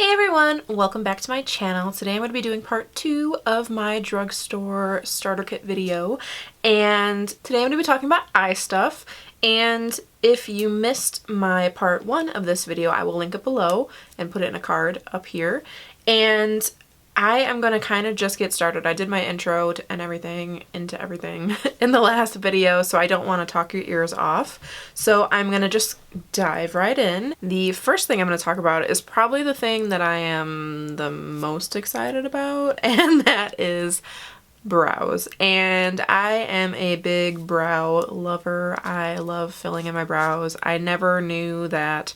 Hey everyone, welcome back to my channel. Today I'm going to be doing part 2 of my drugstore starter kit video, and today I'm going to be talking about eye stuff. And if you missed my part 1 of this video, I will link it below and put it in a card up here. And I am going to kind of just get started. I did my intro and everything into everything in the last video, so I don't want to talk your ears off. So I'm going to just dive right in. The first thing I'm going to talk about is probably the thing that I am the most excited about, and that is brows. And I am a big brow lover. I love filling in my brows. I never knew that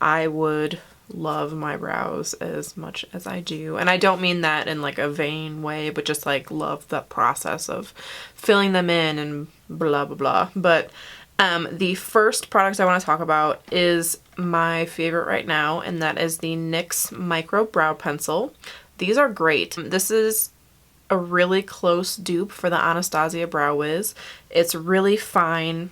I would love my brows as much as I do, and I don't mean that in like a vain way, but just like love the process of filling them in and blah blah blah. But the first product I want to talk about is my favorite right now, and that is the NYX Micro Brow Pencil. These are great. This is a really close dupe for the Anastasia Brow Wiz. It's really fine.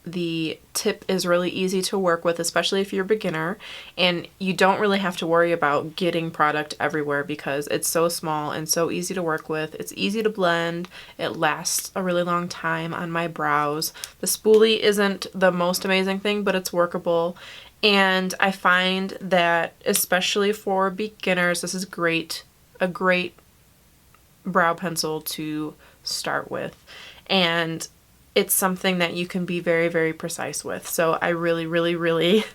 The tip is really easy to work with, especially if you're a beginner, and you don't really have to worry about getting product everywhere because it's so small and so easy to work with. It's easy to blend. It lasts a really long time on my brows. The spoolie isn't the most amazing thing, but it's workable, and I find that especially for beginners, this is a great brow pencil to start with. And it's something that you can be very, very precise with. So I really, really, really,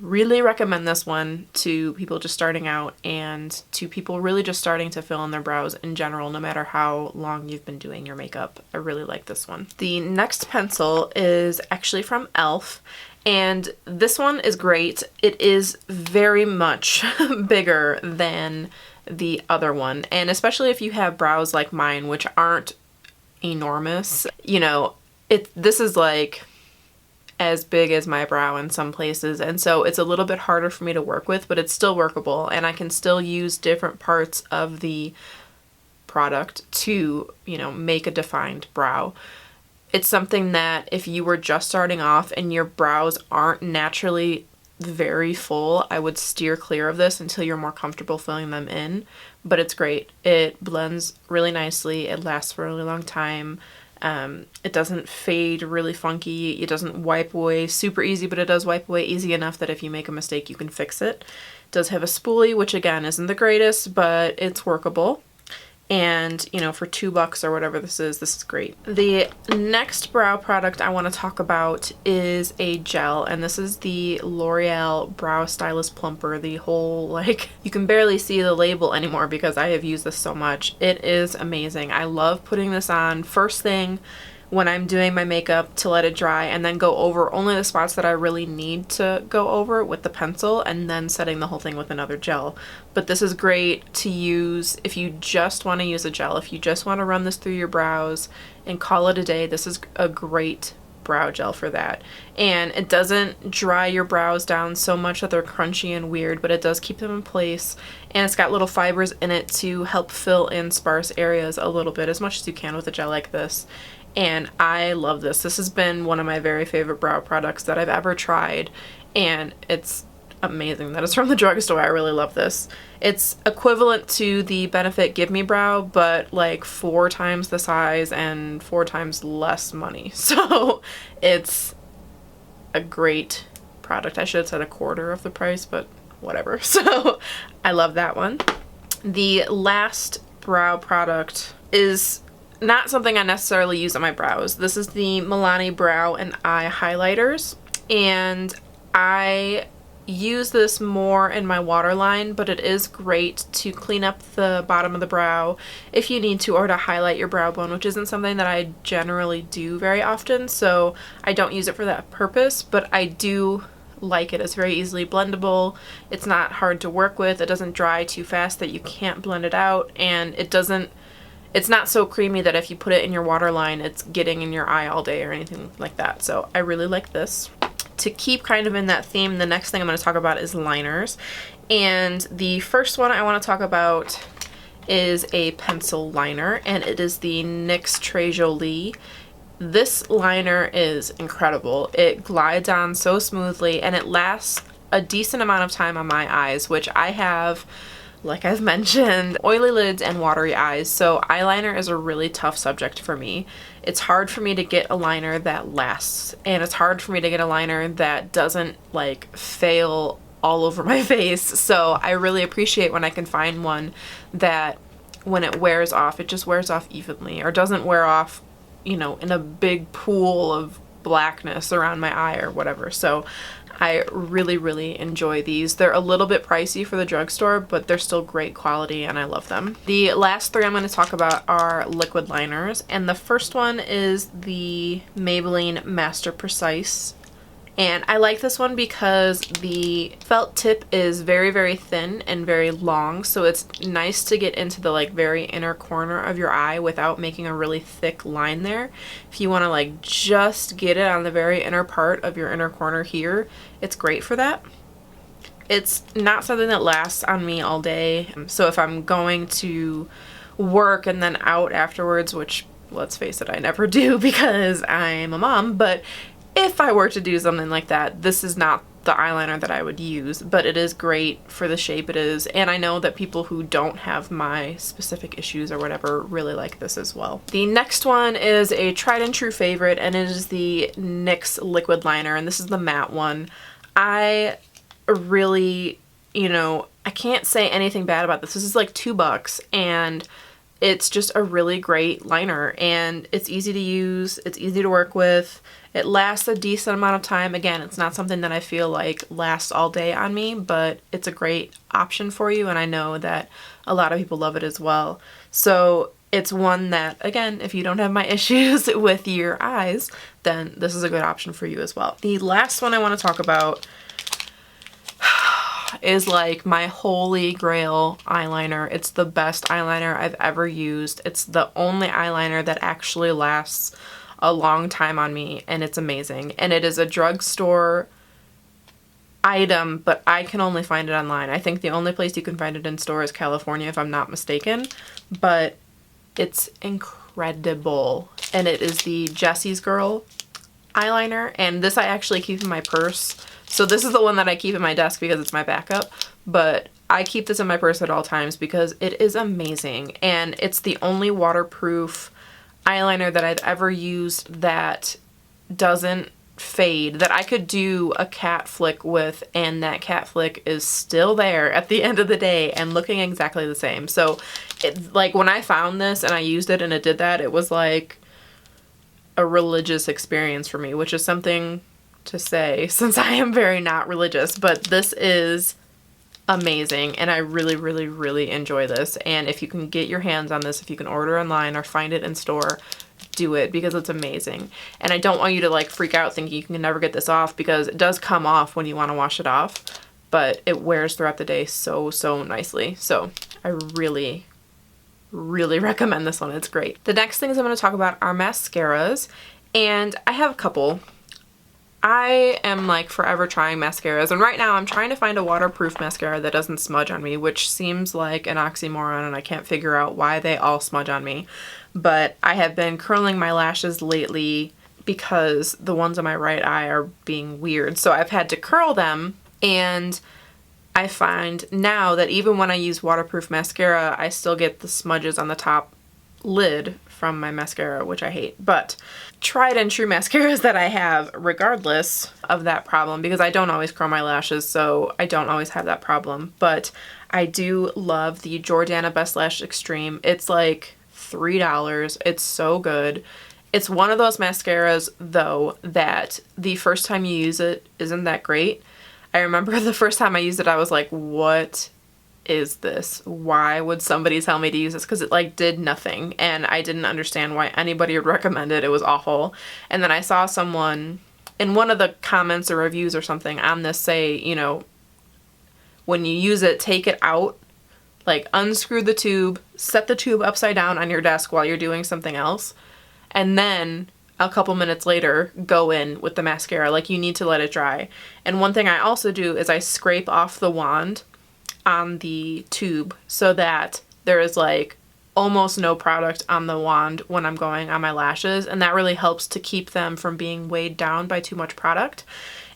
really recommend this one to people just starting out and to people really just starting to fill in their brows in general, no matter how long you've been doing your makeup. I really like this one. The next pencil is actually from e.l.f. and this one is great. It is very much bigger than the other one, and especially if you have brows like mine, which aren't enormous, you know, this is like as big as my brow in some places, and so it's a little bit harder for me to work with, but it's still workable, and I can still use different parts of the product to, you know, make a defined brow. It's something that if you were just starting off and your brows aren't naturally very full, I would steer clear of this until you're more comfortable filling them in. But it's great. It blends really nicely. It lasts for a really long time. It doesn't fade really funky. It doesn't wipe away super easy, but it does wipe away easy enough that if you make a mistake, you can fix it. It does have a spoolie, which again isn't the greatest, but it's workable. And, you know, for $2 or whatever this is great. The next brow product I want to talk about is a gel, and this is the L'Oreal Brow Stylist Plumper. The whole, like, you can barely see the label anymore because I have used this so much. It is amazing. I love putting this on first thing when I'm doing my makeup to let it dry, and then go over only the spots that I really need to go over with the pencil, and then setting the whole thing with another gel. But this is great to use if you just want to use a gel. If you just want to run this through your brows and call it a day, this is a great brow gel for that. And it doesn't dry your brows down so much that they're crunchy and weird, but it does keep them in place, and it's got little fibers in it to help fill in sparse areas a little bit, as much as you can with a gel like this. And I love this. This has been one of my very favorite brow products that I've ever tried, and it's amazing that it's from the drugstore. I really love this. It's equivalent to the Benefit Give Me Brow, but like 4 times the size and 4 times less money. So it's a great product. I should have said a quarter of the price, but whatever. So I love that one. The last brow product is not something I necessarily use on my brows. This is the Milani Brow and Eye Highlighters, and I use this more in my waterline, but it is great to clean up the bottom of the brow if you need to, or to highlight your brow bone, which isn't something that I generally do very often, so I don't use it for that purpose, but I do like it. It's very easily blendable. It's not hard to work with. It doesn't dry too fast that you can't blend it out, and it's not so creamy that if you put it in your waterline, it's getting in your eye all day or anything like that. So I really like this. To keep kind of in that theme, the next thing I'm going to talk about is liners. And the first one I want to talk about is a pencil liner, and it is the NYX Jolie. This liner is incredible. It glides on so smoothly, and it lasts a decent amount of time on my eyes, which I have, like I've mentioned, oily lids and watery eyes, so eyeliner is a really tough subject for me. It's hard for me to get a liner that lasts, and it's hard for me to get a liner that doesn't like fail all over my face. So I really appreciate when I can find one that when it wears off, it just wears off evenly, or doesn't wear off, you know, in a big pool of blackness around my eye or whatever. So I really, really enjoy these. They're a little bit pricey for the drugstore, but they're still great quality and I love them. The last three I'm going to talk about are liquid liners, and the first one is the Maybelline Master Precise. And I like this one because the felt tip is very, very thin and very long, so it's nice to get into the like very inner corner of your eye without making a really thick line there. If you want to like just get it on the very inner part of your inner corner here, it's great for that. It's not something that lasts on me all day, so if I'm going to work and then out afterwards, which let's face it, I never do because I'm a mom, but if I were to do something like that, this is not the eyeliner that I would use, but it is great for the shape it is, and I know that people who don't have my specific issues or whatever really like this as well. The next one is a tried and true favorite, and it is the NYX Liquid Liner, and this is the matte one. I really, you know, I can't say anything bad about this. This is like $2, and it's just a really great liner, and it's easy to use, it's easy to work with. It lasts a decent amount of time. Again, it's not something that I feel like lasts all day on me, but it's a great option for you, and I know that a lot of people love it as well. So it's one that, again, if you don't have my issues with your eyes, then this is a good option for you as well. The last one I want to talk about is like my holy grail eyeliner. It's the best eyeliner I've ever used. It's the only eyeliner that actually lasts a long time on me, and it's amazing. And it is a drugstore item, but I can only find it online. I think the only place you can find it in store is California, if I'm not mistaken, but it's incredible. And it is the Jessie's Girl eyeliner, and this I actually keep in my purse. So this is the one that I keep in my desk because it's my backup, but I keep this in my purse at all times because it is amazing, and it's the only waterproof eyeliner that I've ever used that doesn't fade, that I could do a cat flick with, and that cat flick is still there at the end of the day and looking exactly the same. So it, like when I found this and I used it and it did that, it was like a religious experience for me, which is something to say since I am very not religious, but this is amazing, and I really, really, really enjoy this. And if you can get your hands on this, if you can order online or find it in store, do it because it's amazing. And I don't want you to like freak out thinking you can never get this off, because it does come off when you want to wash it off, but it wears throughout the day so nicely. So I really, really recommend this one. It's great. The next things I'm going to talk about are mascaras, and I have a couple. I am like forever trying mascaras, and right now I'm trying to find a waterproof mascara that doesn't smudge on me, which seems like an oxymoron, and I can't figure out why they all smudge on me. But I have been curling my lashes lately because the ones on my right eye are being weird, so I've had to curl them, and I find now that even when I use waterproof mascara, I still get the smudges on the top lid from my mascara, which I hate. But tried and true mascaras that I have regardless of that problem, because I don't always curl my lashes, so I don't always have that problem. But I do love the Jordana Best Lash Extreme. It's like $3. It's so good. It's one of those mascaras though that the first time you use it isn't that great. I remember the first time I used it, I was like, what is this? Why would somebody tell me to use this? Because it like did nothing, and I didn't understand why anybody would recommend it. It was awful. And then I saw someone in one of the comments or reviews or something on this say, you know, when you use it, take it out, like unscrew the tube, set the tube upside down on your desk while you're doing something else, and then a couple minutes later go in with the mascara. Like, you need to let it dry. And one thing I also do is I scrape off the wand on the tube so that there is like almost no product on the wand when I'm going on my lashes, and that really helps to keep them from being weighed down by too much product.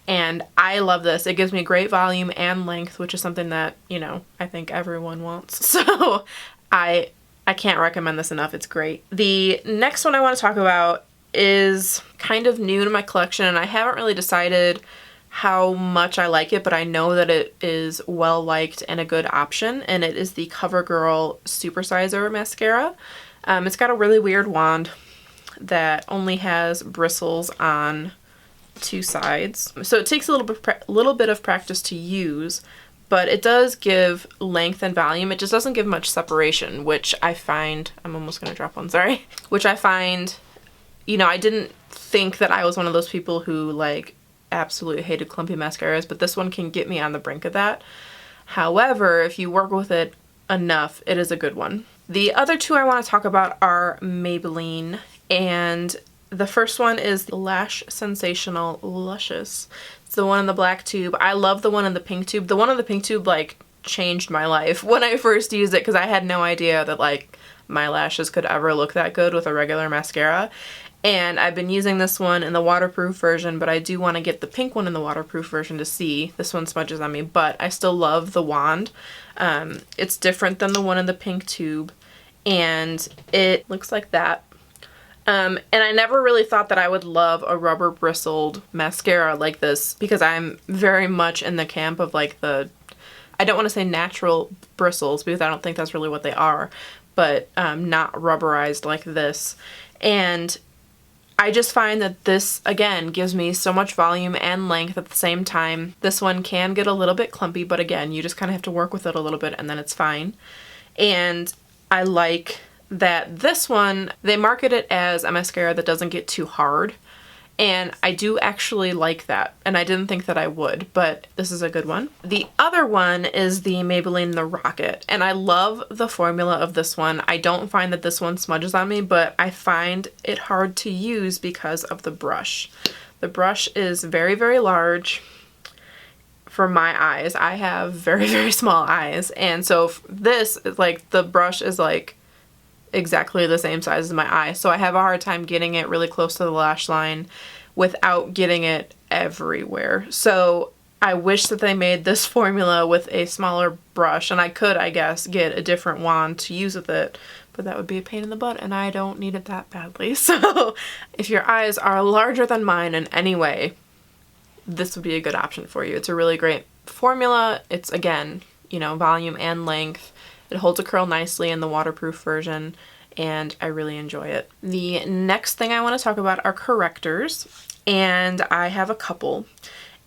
and I love this. It gives me great volume and length, which is something that, you know, I think everyone wants. So I can't recommend this enough. It's great. The next one I want to talk about is kind of new to my collection, and I haven't really decided how much I like it, but I know that it is well liked and a good option, and it is the CoverGirl Supersizer Mascara. It's got a really weird wand that only has bristles on two sides, so it takes a little bit of practice to use, but it does give length and volume. It just doesn't give much separation, which I find, I'm almost gonna drop one, sorry, which I find, you know, I didn't think that I was one of those people who like absolutely hated clumpy mascaras, but this one can get me on the brink of that. However, if you work with it enough, it is a good one. The other two I want to talk about are Maybelline, and the first one is the Lash Sensational Luscious. It's the one in the black tube. I love the one in the pink tube. The one in the pink tube like changed my life when I first used it, because I had no idea that like my lashes could ever look that good with a regular mascara. And I've been using this one in the waterproof version, but I do want to get the pink one in the waterproof version to see. This one smudges on me, but I still love the wand. It's different than the one in the pink tube, and it looks like that. And I never really thought that I would love a rubber bristled mascara like this, because I'm very much in the camp of like the, I don't want to say natural bristles, because I don't think that's really what they are, but not rubberized like this. And I just find that this, again, gives me so much volume and length at the same time. This one can get a little bit clumpy, but again, you just kind of have to work with it a little bit and then it's fine. And I like that this one, they market it as a mascara that doesn't get too hard. And I do actually like that, and I didn't think that I would, but this is a good one. The other one is the Maybelline The Rocket, and I love the formula of this one. I don't find that this one smudges on me, but I find it hard to use because of the brush. The brush is very, very large for my eyes. I have very, very small eyes, and so this is like, the brush is like exactly the same size as my eye, so I have a hard time getting it really close to the lash line without getting it everywhere. So I wish that they made this formula with a smaller brush, and I could, I guess, get a different wand to use with it, but that would be a pain in the butt and I don't need it that badly. So if your eyes are larger than mine in any way, this would be a good option for you. It's a really great formula. It's, again, you know, volume and length. It holds a curl nicely in the waterproof version, and I really enjoy it. The next thing I want to talk about are correctors, and I have a couple.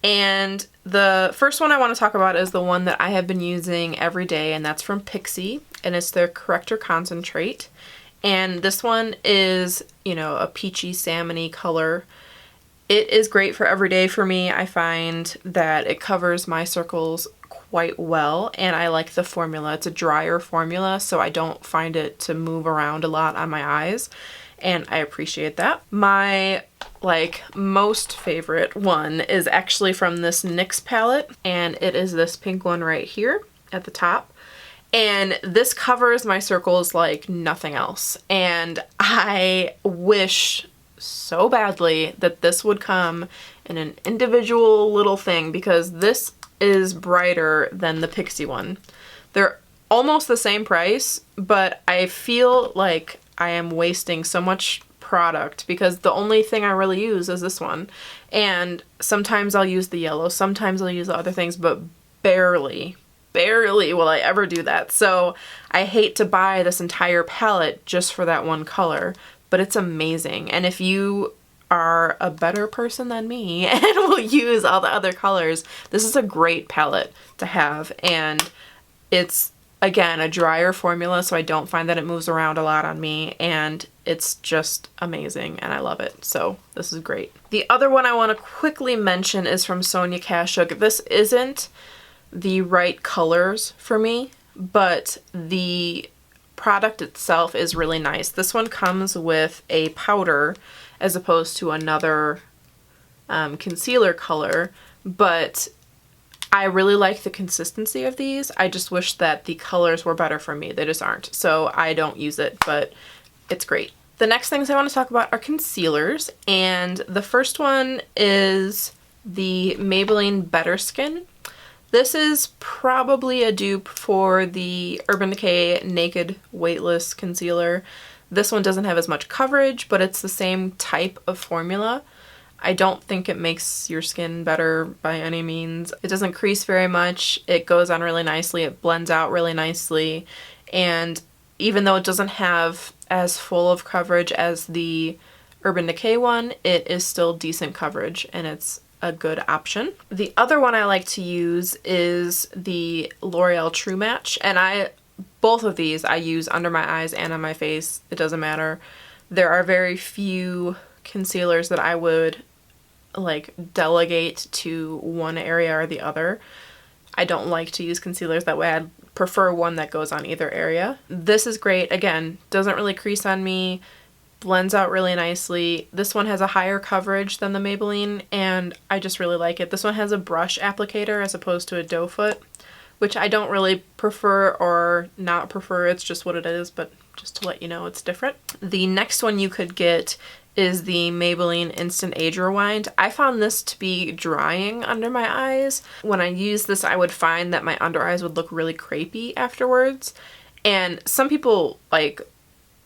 And the first one I want to talk about is the one that I have been using every day, and that's from Pixi, and it's their Corrector Concentrate. And this one is, you know, a peachy salmon-y color. It is great for every day for me. I find that it covers my circles quite well, and I like the formula. It's a drier formula, so I don't find it to move around a lot on my eyes, and I appreciate that. My like most favorite one is actually from this NYX palette, and it is this pink one right here at the top. And this covers my circles like nothing else, and I wish so badly that this would come in an individual little thing, because this is brighter than the Pixi one. They're almost the same price, but I feel like I am wasting so much product because the only thing I really use is this one. And sometimes I'll use the yellow, sometimes I'll use the other things, but barely will I ever do that. So I hate to buy this entire palette just for that one color, but it's amazing. And if you are a better person than me and will use all the other colors, this is a great palette to have. And it's, again, a drier formula, so I don't find that it moves around a lot on me, and it's just amazing and I love it. So this is great. The other one I want to quickly mention is from Sonia Kashuk. This isn't the right colors for me, but the product itself is really nice. This one comes with a powder as opposed to another concealer color, but I really like the consistency of these. I just wish that the colors were better for me. They just aren't, so I don't use it, but it's great. The next things I want to talk about are concealers, and the first one is the Maybelline Better Skin. This is probably a dupe for the Urban Decay Naked Weightless Concealer. This one doesn't have as much coverage, but it's the same type of formula. I don't think it makes your skin better by any means. It doesn't crease very much. It goes on really nicely. It blends out really nicely. And even though it doesn't have as full of coverage as the Urban Decay one, it is still decent coverage and it's a good option. The other one I like to use is the L'Oreal True Match, and both of these I use under my eyes and on my face. It doesn't matter. There are very few concealers that I would like delegate to one area or the other. I don't like to use concealers that way. I prefer one that goes on either area. This is great. Again, doesn't really crease on me, blends out really nicely. This one has a higher coverage than the Maybelline and I just really like it. This one has a brush applicator as opposed to a doe foot, which I don't really prefer or not prefer. It's just what it is, but just to let you know it's different. The next one you could get is the Maybelline Instant Age Rewind. I found this to be drying under my eyes. When I used this, I would find that my under eyes would look really crepey afterwards. And some people, like,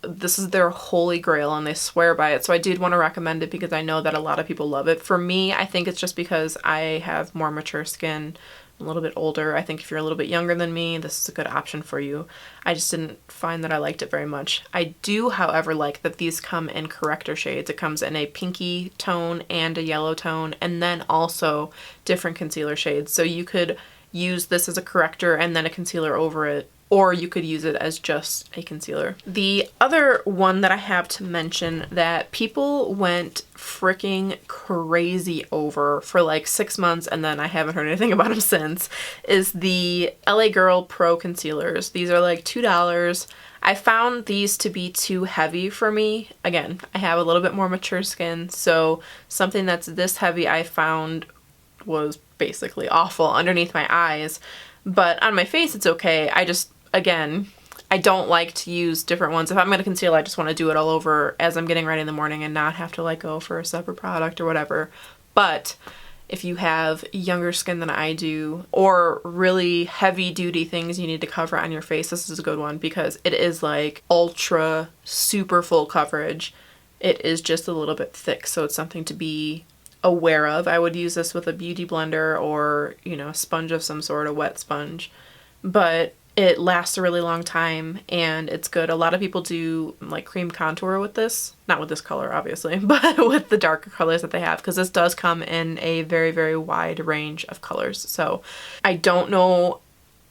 this is their holy grail and they swear by it. So I did want to recommend it because I know that a lot of people love it. For me, I think it's just because I have more mature skin, a little bit older. I think if you're a little bit younger than me, this is a good option for you. I just didn't find that I liked it very much. I do, however, like that these come in corrector shades. It comes in a pinky tone and a yellow tone, and then also different concealer shades. So you could use this as a corrector and then a concealer over it, or you could use it as just a concealer. The other one that I have to mention that people went freaking crazy over for like 6 months and then I haven't heard anything about them since is the LA Girl Pro Concealers. These are like $2. I found these to be too heavy for me. Again, I have a little bit more mature skin, so something that's this heavy I found was basically awful underneath my eyes. But on my face it's okay. Again, I don't like to use different ones. If I'm going to conceal, I just want to do it all over as I'm getting ready in the morning and not have to like go for a separate product or whatever. But if you have younger skin than I do or really heavy duty things you need to cover on your face, this is a good one because it is like ultra super full coverage. It is just a little bit thick, so it's something to be aware of. I would use this with a beauty blender or, you know, a sponge of some sort, a wet sponge. But it lasts a really long time and it's good. A lot of people do like cream contour with this. Not with this color, obviously, but with the darker colors that they have, because this does come in a very, very wide range of colors. So I don't know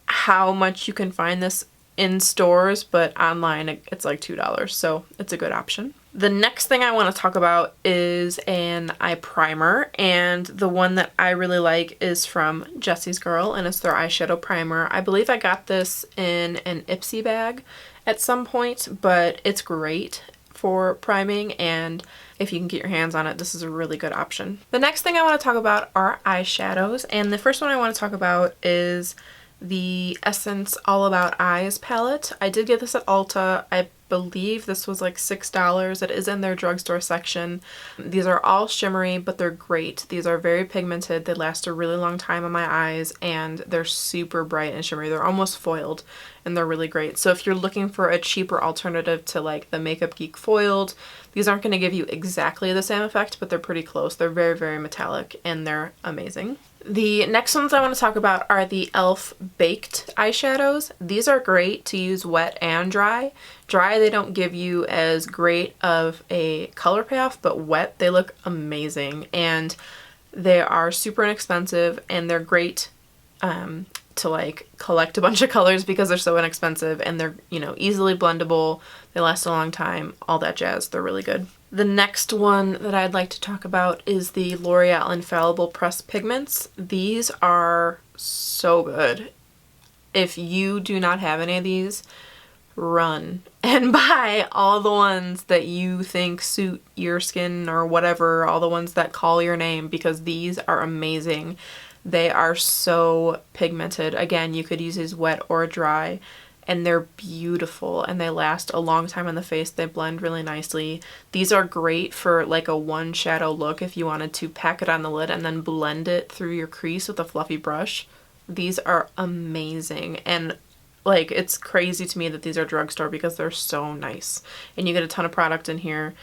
how much you can find this in stores, but online it's like $2, so it's a good option. The next thing I want to talk about is an eye primer, and the one that I really like is from Jessie's Girl, and it's their eyeshadow primer. I believe I got this in an Ipsy bag at some point, but it's great for priming, and if you can get your hands on it, this is a really good option. The next thing I want to talk about are eyeshadows, and the first one I want to talk about is the Essence All About Eyes palette. I did get this at Ulta. I believe this was like $6. It is in their drugstore section. These are all shimmery, but they're great. These are very pigmented. They last a really long time on my eyes, and they're super bright and shimmery. They're almost foiled, and they're really great. So if you're looking for a cheaper alternative to like the Makeup Geek foiled, these aren't going to give you exactly the same effect, but they're pretty close. They're very, very metallic, and they're amazing. The next ones I want to talk about are the e.l.f. Baked Eyeshadows. These are great to use wet and dry. Dry, they don't give you as great of a color payoff, but wet, they look amazing. And they are super inexpensive, and they're great to like collect a bunch of colors because they're so inexpensive, and they're, you know, easily blendable. They last a long time, all that jazz. They're really good. The next one that I'd like to talk about is the L'Oreal Infallible Pressed Pigments. These are so good. If you do not have any of these, run and buy all the ones that you think suit your skin or whatever, all the ones that call your name, because these are amazing. They are so pigmented. Again, you could use these wet or dry, and they're beautiful and they last a long time on the face. They blend really nicely. These are great for like a one shadow look if you wanted to pack it on the lid and then blend it through your crease with a fluffy brush. These are amazing, and like it's crazy to me that these are drugstore because they're so nice and you get a ton of product in here.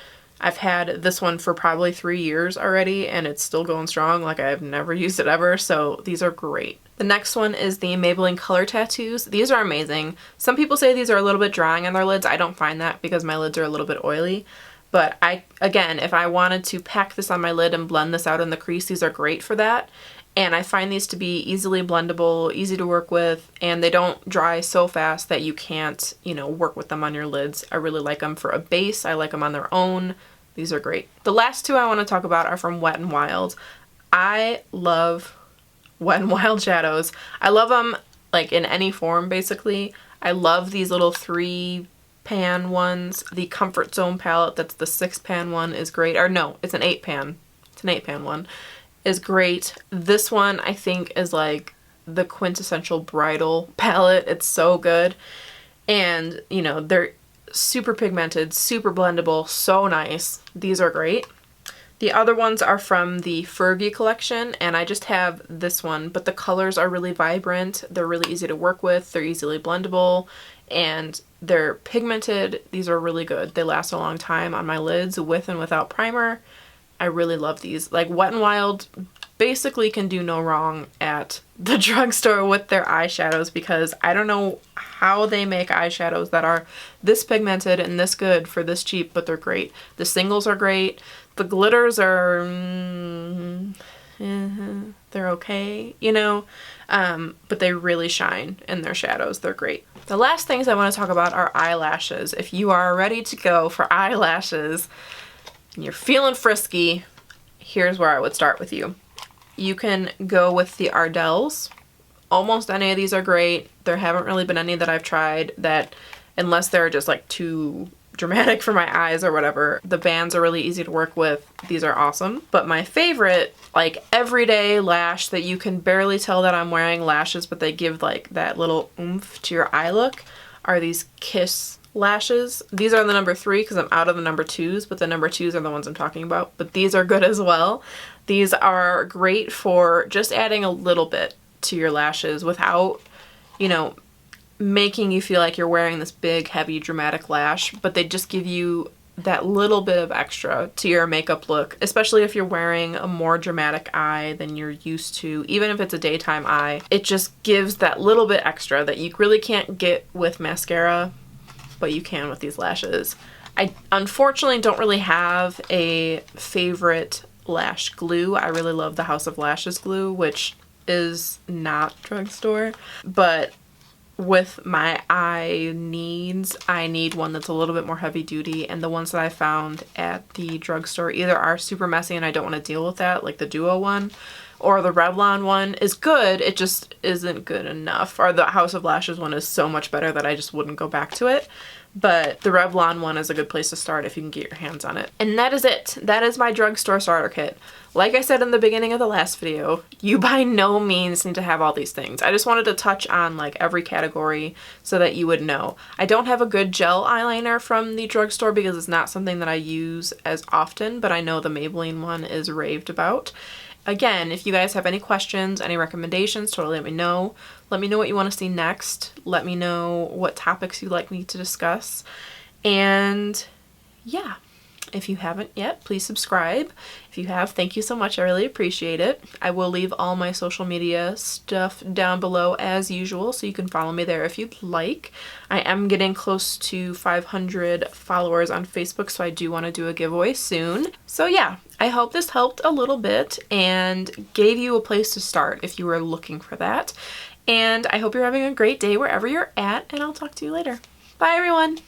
I've had this one for probably 3 years already and it's still going strong. Like I've never used it ever, so these are great. The next one is the Maybelline Color Tattoos. These are amazing. Some people say these are a little bit drying on their lids. I don't find that because my lids are a little bit oily. But again, if I wanted to pack this on my lid and blend this out in the crease, these are great for that. And I find these to be easily blendable, easy to work with, and they don't dry so fast that you can't, you know, work with them on your lids. I really like them for a base. I like them on their own. These are great. The last two I want to talk about are from Wet n Wild. I love Wet n Wild shadows. I love them like in any form basically. I love these little 3-pan ones. The Comfort Zone palette, that's the 6-pan one, is great. Or no, it's an 8-pan. It's an 8-pan one. Is great. This one I think is like the quintessential bridal palette. It's so good. And you know, they're super pigmented, super blendable, so nice. These are great. The other ones are from the Fergie collection, and I just have this one, but the colors are really vibrant. They're really easy to work with. They're easily blendable, and they're pigmented. These are really good. They last a long time on my lids with and without primer. I really love these. Like Wet n Wild basically can do no wrong at the drugstore with their eyeshadows, because I don't know how they make eyeshadows that are this pigmented and this good for this cheap, but they're great. The singles are great. The glitters are, they're okay, you know, but they really shine in their shadows. They're great. The last things I want to talk about are eyelashes. If you are ready to go for eyelashes and you're feeling frisky, here's where I would start with you. You can go with the ARDELLs. Almost any of these are great. There haven't really been any that I've tried that, unless they're just like too dramatic for my eyes or whatever. The bands are really easy to work with. These are awesome. But my favorite, like everyday lash that you can barely tell that I'm wearing lashes, but they give like that little oomph to your eye look, are these Kiss lashes. These are the number 3 because I'm out of the number 2s, but the number 2s are the ones I'm talking about. But these are good as well. These are great for just adding a little bit to your lashes without, you know, making you feel like you're wearing this big, heavy, dramatic lash, but they just give you that little bit of extra to your makeup look, especially if you're wearing a more dramatic eye than you're used to. Even if it's a daytime eye, it just gives that little bit extra that you really can't get with mascara, but you can with these lashes. I unfortunately don't really have a favorite lash glue. I really love the House of Lashes glue, which is not drugstore, but with my eye needs, I need one that's a little bit more heavy duty, and the ones that I found at the drugstore either are super messy and I don't want to deal with that, like the Duo one, or the Revlon one is good, it just isn't good enough, or the House of Lashes one is so much better that I just wouldn't go back to it. But the Revlon one is a good place to start if you can get your hands on it. And that is it. That is my drugstore starter kit. Like I said in the beginning of the last video, you by no means need to have all these things. I just wanted to touch on like every category so that you would know. I don't have a good gel eyeliner from the drugstore because it's not something that I use as often, but I know the Maybelline one is raved about. Again, if you guys have any questions, any recommendations, totally let me know. Let me know what you want to see next. Let me know what topics you'd like me to discuss. And yeah, if you haven't yet, please subscribe. If you have, thank you so much. I really appreciate it. I will leave all my social media stuff down below as usual, so you can follow me there if you'd like. I am getting close to 500 followers on Facebook, so I do want to do a giveaway soon. So yeah, I hope this helped a little bit and gave you a place to start if you were looking for that. And I hope you're having a great day wherever you're at, and I'll talk to you later. Bye everyone!